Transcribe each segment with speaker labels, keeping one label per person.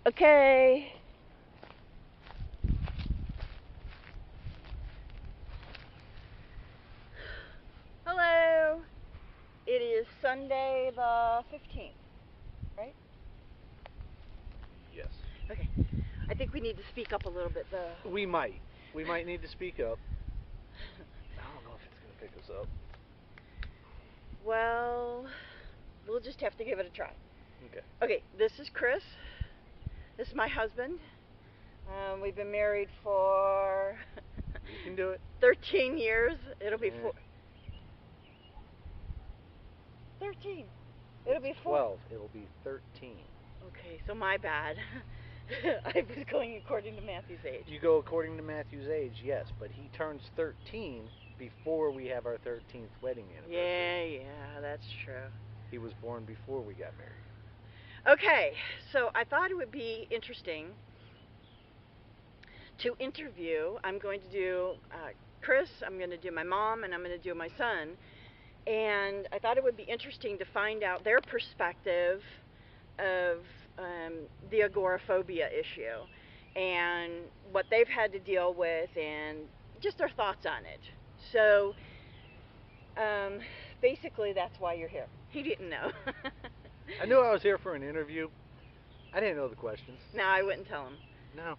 Speaker 1: Okay. Hello. It is Sunday the 15th, right?
Speaker 2: Yes.
Speaker 1: Okay. I think we need to speak up a little bit though.
Speaker 2: We might. We might need to speak up. I don't know if it's going to pick us up.
Speaker 1: Well, we'll just have to give it a try.
Speaker 2: Okay.
Speaker 1: Okay, this is Chris. This is my husband. We've been married for
Speaker 2: You can do it.
Speaker 1: 13 years. It'll be
Speaker 2: Eh,
Speaker 1: four. 13. It'll be
Speaker 2: it's
Speaker 1: four.
Speaker 2: 12. It'll be 13.
Speaker 1: Okay, so my bad. I was going according to Matthew's age.
Speaker 2: You go according to Matthew's age, yes, but he turns 13 before we have our 13th wedding anniversary.
Speaker 1: Yeah, that's true.
Speaker 2: He was born before we got married.
Speaker 1: Okay, so I thought it would be interesting to interview. I'm going to do Chris, I'm going to do my mom, and I'm going to do my son. And I thought it would be interesting to find out their perspective of um, the agoraphobia issue and what they've had to deal with and just their thoughts on it. So um, basically, that's why you're here. He didn't know.
Speaker 2: I knew I was here for an interview. I didn't know the questions.
Speaker 1: No, I wouldn't tell
Speaker 2: No.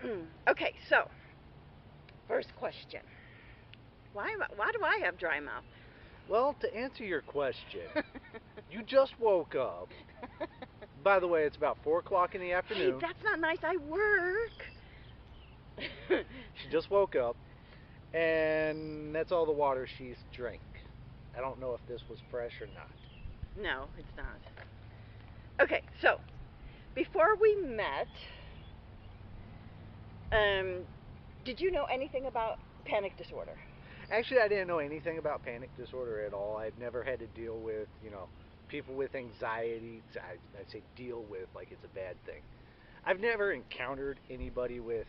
Speaker 1: him. Okay, so first question: Why do I have dry mouth?
Speaker 2: Well, to answer your question, you just woke up. By the way, it's about 4 o'clock in the
Speaker 1: Hey,
Speaker 2: afternoon.
Speaker 1: that's not nice. I work.
Speaker 2: She just woke up, and that's all the water she's drank. I don't know if this was fresh or not.
Speaker 1: No, it's not. Okay, so before we met, um, did you know anything about panic disorder?
Speaker 2: Actually, I didn't know anything about panic disorder at all. I've never had to deal with, people with anxiety. I say deal with like it's a bad thing. I've never encountered anybody with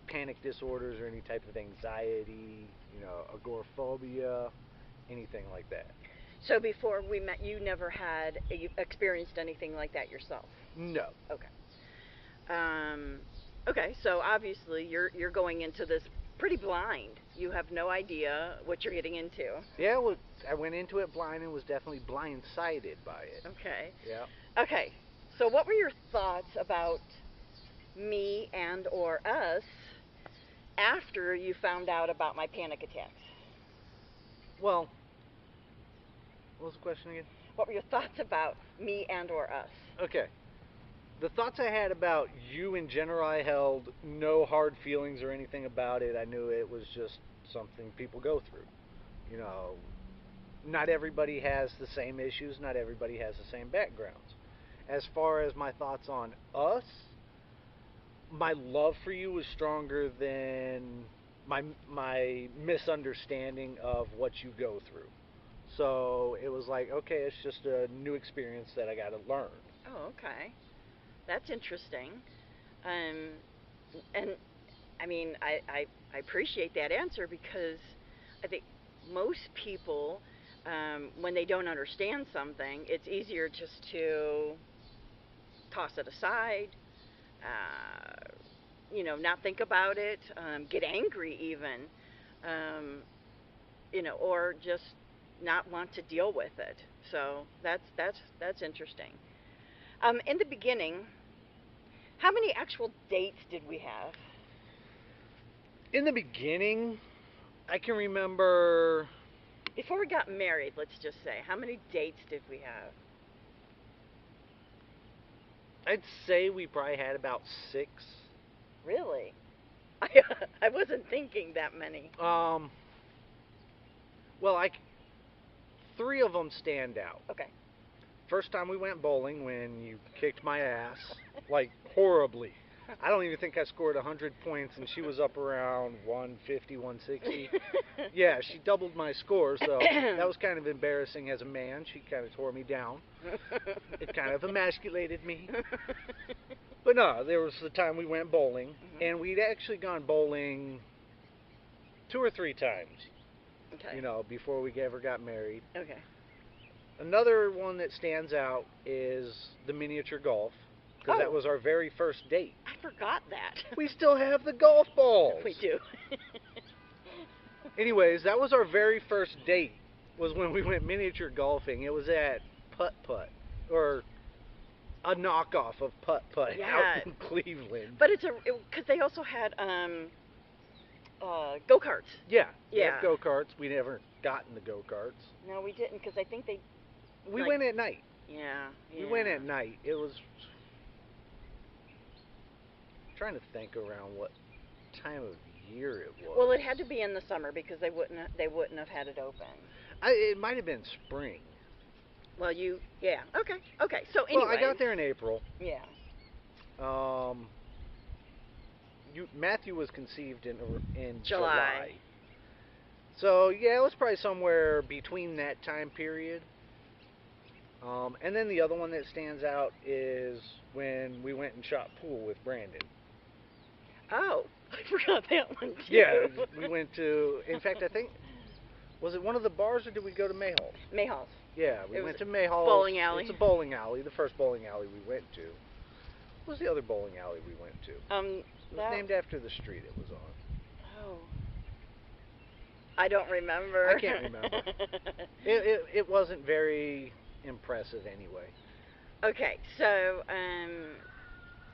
Speaker 2: panic disorders or any type of anxiety, agoraphobia, anything like that.
Speaker 1: So before we met, you never had you experienced anything like that yourself.
Speaker 2: No.
Speaker 1: Okay. Um, okay. So obviously you're going into this pretty blind. You have no idea what you're getting into.
Speaker 2: Yeah, well, I went into it blind and was definitely blindsided by it.
Speaker 1: Okay.
Speaker 2: Yeah.
Speaker 1: Okay. So what were your thoughts about me and or us after you found out about my panic attacks?
Speaker 2: Well, what was the question again?
Speaker 1: What were your thoughts about me and or us?
Speaker 2: Okay. The thoughts I had about you in general, I held no hard feelings or anything about it. I knew it was just something people go through. You know, not everybody has the same issues, not everybody has the same backgrounds. As far as my thoughts on us, my love for you was stronger than my misunderstanding of what you go through. So it was like, okay, it's just a new experience that I got to learn.
Speaker 1: Oh, okay. That's interesting. Um, and I mean, I appreciate that answer because I think most people, when they don't understand something, it's easier just to toss it aside, uh, not think about it, get angry even, um, or just not want to deal with it. So that's interesting. In the beginning, how many actual dates did we have?
Speaker 2: In the beginning, I can remember,
Speaker 1: Before we got married, let's just say, how many dates did we have?
Speaker 2: I'd say we probably had about 6.
Speaker 1: Really? I, I wasn't thinking that many.
Speaker 2: Um, well, 3 of them stand out.
Speaker 1: Okay.
Speaker 2: First time we went bowling when you kicked my ass, like horribly. I don't even think I scored 100 points, and she was up around 150, 160. Yeah, she doubled my score, so that was kind of embarrassing as a man. She kind of tore me down. It kind of emasculated me. But no, there was the time we went bowling,
Speaker 1: Mhm.
Speaker 2: and we'd actually gone bowling 2 or 3 times,
Speaker 1: Okay.
Speaker 2: before we ever got married.
Speaker 1: Okay.
Speaker 2: Another one that stands out is the miniature golf. because that
Speaker 1: Oh.
Speaker 2: was our very first date.
Speaker 1: I forgot that.
Speaker 2: We still have the golf balls.
Speaker 1: We do.
Speaker 2: Anyways, that was our very first date. Was when we went miniature golfing. It was at Putt Putt, or a knockoff of Putt Putt
Speaker 1: Yeah.
Speaker 2: out in Cleveland.
Speaker 1: But it's because they also had go karts.
Speaker 2: Yeah, we
Speaker 1: Yeah.
Speaker 2: had go karts. We never got in the go karts.
Speaker 1: No, we didn't because I think they.
Speaker 2: We
Speaker 1: Like-
Speaker 2: went at night.
Speaker 1: Yeah.
Speaker 2: We went at night. It was trying to think around what time of year it was.
Speaker 1: Well, it had to be in the summer because they wouldn't have had it open.
Speaker 2: It might have been spring.
Speaker 1: Well, yeah. Okay. So anyway.
Speaker 2: Well, I got there in April.
Speaker 1: Yeah.
Speaker 2: Matthew was conceived in
Speaker 1: July.
Speaker 2: So yeah, it was probably somewhere between that time period. And then the other one that stands out is when we went and shot pool with Brandon.
Speaker 1: Oh, I forgot that one too.
Speaker 2: Yeah, we went to. In fact, I think was it one of the bars or did we go to Mayhall?
Speaker 1: Mayhall's.
Speaker 2: Yeah, we
Speaker 1: It
Speaker 2: went
Speaker 1: was
Speaker 2: to Mayhall.
Speaker 1: bowling alley.
Speaker 2: It's a bowling alley. The first bowling alley we went to. What was the other bowling alley we went to? It was named after the street it was on.
Speaker 1: Oh. I don't remember.
Speaker 2: I can't remember. It wasn't very impressive anyway.
Speaker 1: Okay, so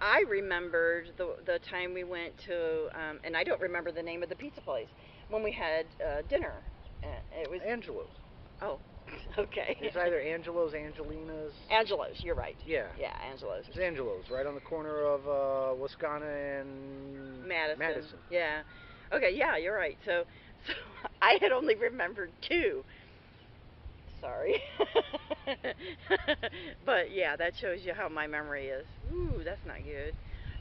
Speaker 1: I remembered the time we went to, and I don't remember the name of the pizza place when we had dinner. It was
Speaker 2: Angelo's.
Speaker 1: Oh, okay.
Speaker 2: It's either Angelo's, Angelina's.
Speaker 1: Angelo's. You're right.
Speaker 2: Yeah.
Speaker 1: Yeah, Angelo's.
Speaker 2: It's Angelo's, right on the corner of Wascana and
Speaker 1: Madison. Yeah. Okay. Yeah, you're right. So I had only remembered two. Sorry. But yeah, that shows you how my memory is. Ooh, that's not good.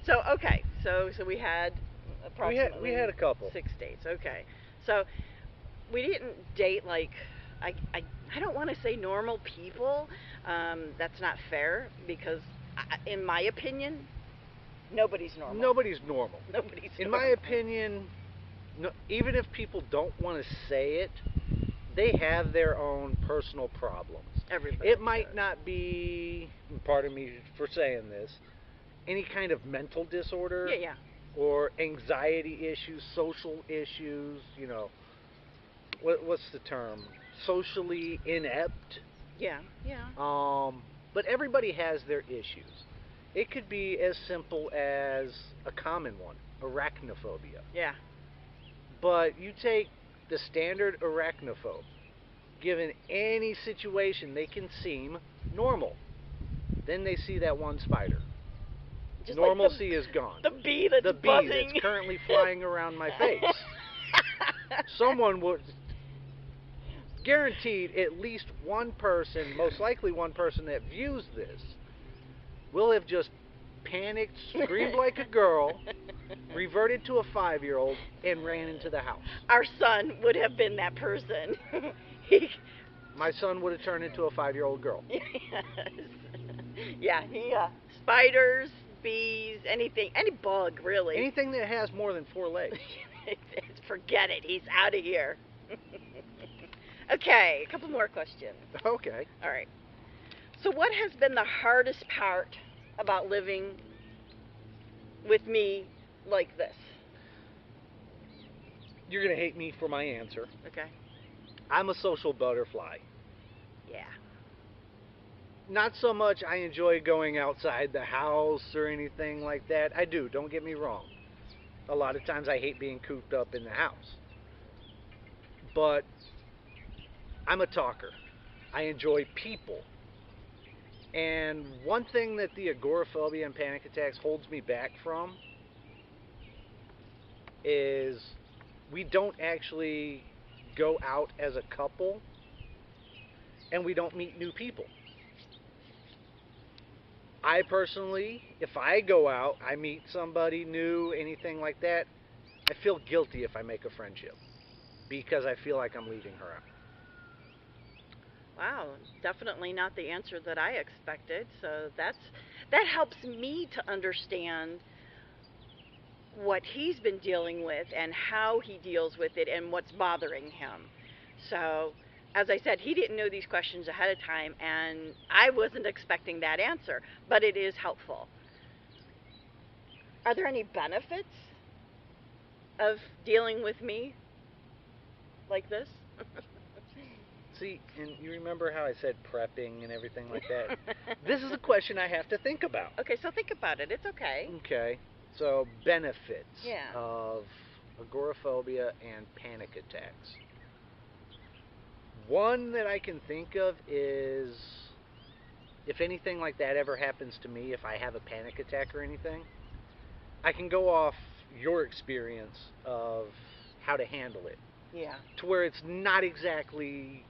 Speaker 1: So okay, so we had approximately
Speaker 2: we had a couple.
Speaker 1: 6 dates. Okay, so we didn't date like I don't want to say normal people. That's not fair because in my opinion, nobody's normal.
Speaker 2: Nobody's normal.
Speaker 1: Nobody's.
Speaker 2: In
Speaker 1: normal.
Speaker 2: my opinion, no, even if people don't want to say it, they have their own personal problems.
Speaker 1: Everybody.
Speaker 2: It might
Speaker 1: does.
Speaker 2: not be, pardon me for saying this, any kind of mental disorder
Speaker 1: Yeah.
Speaker 2: or anxiety issues, social issues, what's the term? Socially inept.
Speaker 1: Yeah.
Speaker 2: But everybody has their issues. It could be as simple as a common one, arachnophobia.
Speaker 1: Yeah.
Speaker 2: But you take the standard arachnophobe, given any situation, they can seem normal. Then they see that one spider.
Speaker 1: Just like
Speaker 2: Normalcy is gone.
Speaker 1: The bee that's
Speaker 2: The bee
Speaker 1: buzzing.
Speaker 2: that's currently flying around my face. Someone would, guaranteed, at least one person, most likely one person that views this, will have just panicked, screamed like a girl, reverted to a 5-year-old, and ran into the house.
Speaker 1: Our son would have been that person.
Speaker 2: My son would have turned into a 5-year-old girl.
Speaker 1: Yes. Yeah, spiders, bees, anything, any bug really.
Speaker 2: Anything that has more than 4 legs.
Speaker 1: Forget it. He's out of here. Okay, a couple more questions.
Speaker 2: Okay.
Speaker 1: All right. So what has been the hardest part about living with me like this?
Speaker 2: You're going to hate me for my answer.
Speaker 1: Okay.
Speaker 2: I'm a social butterfly.
Speaker 1: Yeah.
Speaker 2: Not so much I enjoy going outside the house or anything like that. I do, don't get me wrong. A lot of times I hate being cooped up in the house. But I'm a talker. I enjoy people. And one thing that the agoraphobia and panic attacks holds me back from is we don't actually go out as a couple and we don't meet new people. I personally, if I go out, I meet somebody new, anything like that, I feel guilty if I make a friendship because I feel like I'm leaving her out.
Speaker 1: Wow, definitely not the answer that I expected. So that helps me to understand what he's been dealing with and how he deals with it and what's bothering him. So, as I said, he didn't know these questions ahead of time, and I wasn't expecting that answer, but it is helpful. Are there any benefits of dealing with me like this?
Speaker 2: See, and you remember how I said prepping and everything like that? This is a question I have to think about.
Speaker 1: Okay, so think about it. It's okay.
Speaker 2: Okay, so benefits
Speaker 1: Yeah.
Speaker 2: of agoraphobia and panic attacks. One that I can think of is if anything like that ever happens to me, if I have a panic attack or anything, I can go off your experience of how to handle it
Speaker 1: Yeah.
Speaker 2: to where it's not exactly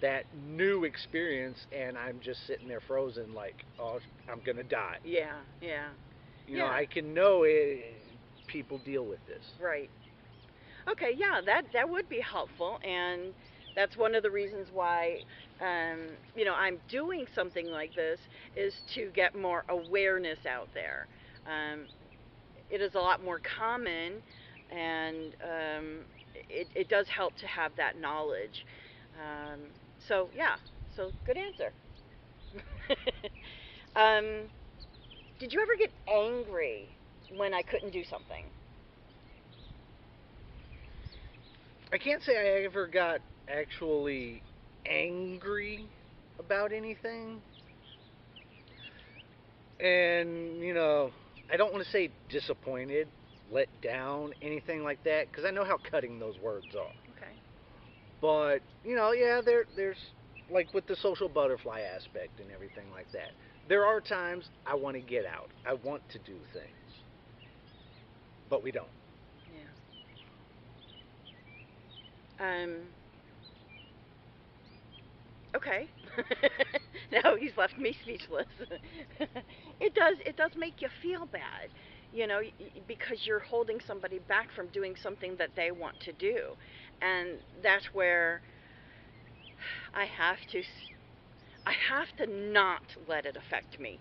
Speaker 2: that new experience and I'm just sitting there frozen like, oh, I'm going to die.
Speaker 1: Yeah. Yeah.
Speaker 2: You know,
Speaker 1: Yeah.
Speaker 2: I can know it, people deal with this.
Speaker 1: Right. Okay, yeah, that would be helpful, and that's one of the reasons why, I'm doing something like this is to get more awareness out there. Um, it is a lot more common, and it does help to have that knowledge. Um, so yeah, so good answer. um, did you ever get angry when I couldn't do something?
Speaker 2: I can't say I ever got actually angry about anything. And, I don't want to say disappointed, let down, anything like that, because I know how cutting those words are.
Speaker 1: Okay.
Speaker 2: But, yeah, there's, like with the social butterfly aspect and everything like that, there are times I want to get out. I want to do things. But we don't.
Speaker 1: Yeah. Okay. No, he's left me speechless. It does make you feel bad, because you're holding somebody back from doing something that they want to do. And that's where I have to I have to not let it affect me.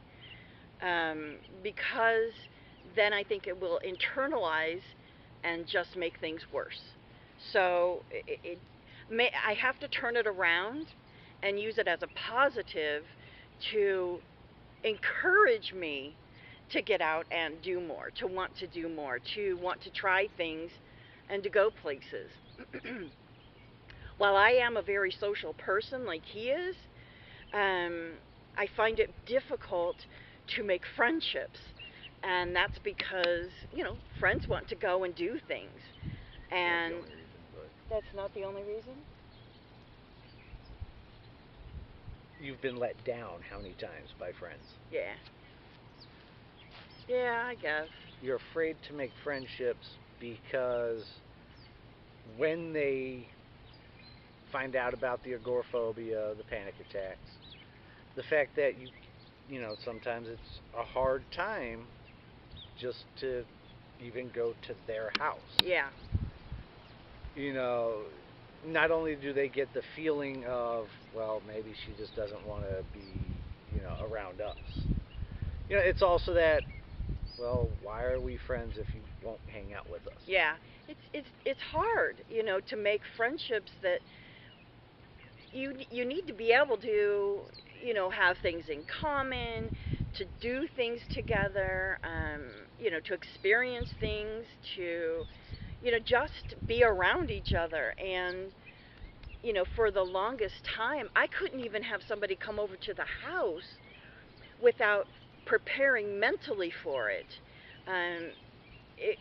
Speaker 1: Because then I think it will internalize and just make things worse. So I have to turn it around and use it as a positive to encourage me to get out and do more, to want to do more, to want to try things and to go places. While I am a very social person like he is, um, I find it difficult to make friendships. And that's because, friends want to go and do things.
Speaker 2: Not the
Speaker 1: And
Speaker 2: only reason, but
Speaker 1: that's not the only reason?
Speaker 2: you've been let down how many times by friends?
Speaker 1: Yeah. Yeah, I guess.
Speaker 2: You're afraid to make friendships because when they find out about the agoraphobia, the panic attacks, the fact that sometimes it's a hard time just to even go to their house.
Speaker 1: Yeah.
Speaker 2: You know, not only do they get the feeling of, well, maybe she just doesn't want to be, around us. It's also that, well, why are we friends if you won't hang out with us?
Speaker 1: Yeah. It's hard, to make friendships that you need to be able to, have things in common, to do things together, to experience things, to, just be around each other. And, for the longest time, I couldn't even have somebody come over to the house without preparing mentally for it. Um, it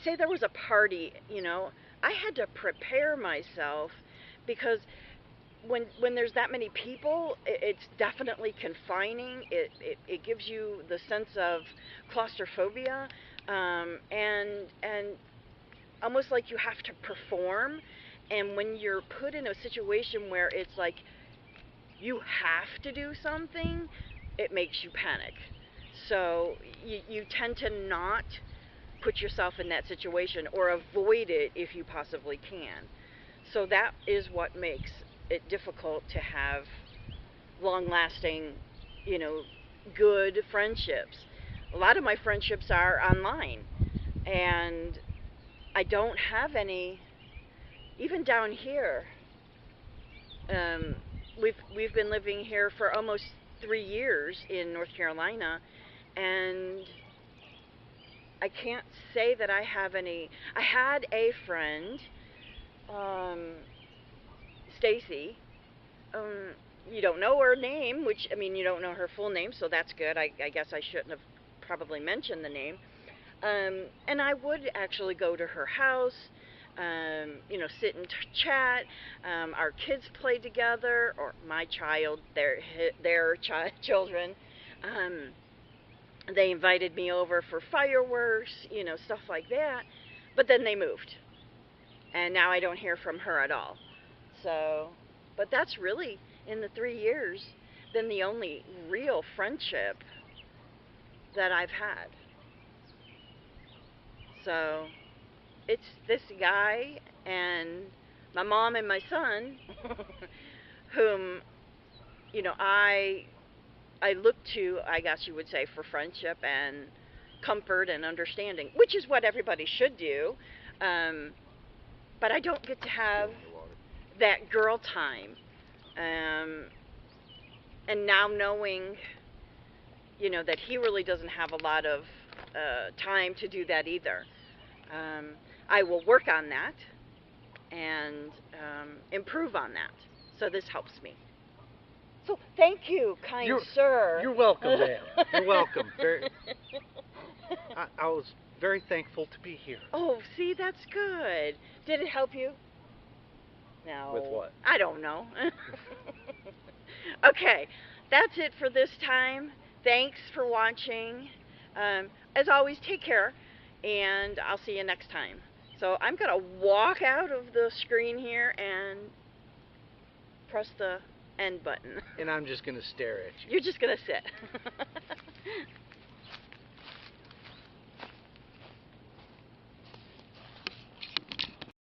Speaker 1: say there was a party, I had to prepare myself because when there's that many people, it's definitely confining. It gives you the sense of claustrophobia, and almost like you have to perform. And when you're put in a situation where it's like you have to do something, it makes you panic. So you tend to not put yourself in that situation or avoid it if you possibly can. So that is what makes it difficult to have long lasting, you know, good friendships. A lot of my friendships are online, and I don't have any, even down here. Um, we've been living here for almost 3 years in North Carolina, and I can't say that I have any. I had a friend, um, Stacy. Um, you don't know her name, which I mean, you don't know her full name, so that's good. I guess I shouldn't have probably mentioned the name. And I would actually go to her house, sit and chat. Our kids played together, or my child, their children. Um, they invited me over for fireworks, stuff like that. But then they moved, and now I don't hear from her at all. So, but that's really, in the 3 years, been the only real friendship that I've had. So, it's this guy and my mom and my son, whom, I look to, I guess you would say, for friendship and comfort and understanding, which is what everybody should do. Um, but I don't get to have that girl time. Um, and now knowing, that he really doesn't have a lot of time to do that either. Um, I will work on that and improve on that. So this helps me. So thank you, kind sir.
Speaker 2: You're welcome, ma'am. You're welcome. I was very thankful to be here.
Speaker 1: Oh, see, that's good. Did it help you? No.
Speaker 2: With what?
Speaker 1: I don't know. Okay, that's it for this time. Thanks for watching. As always, take care, and I'll see you next time. So I'm going to walk out of the screen here and press the end button.
Speaker 2: And I'm just going to stare at you.
Speaker 1: You're just going to sit.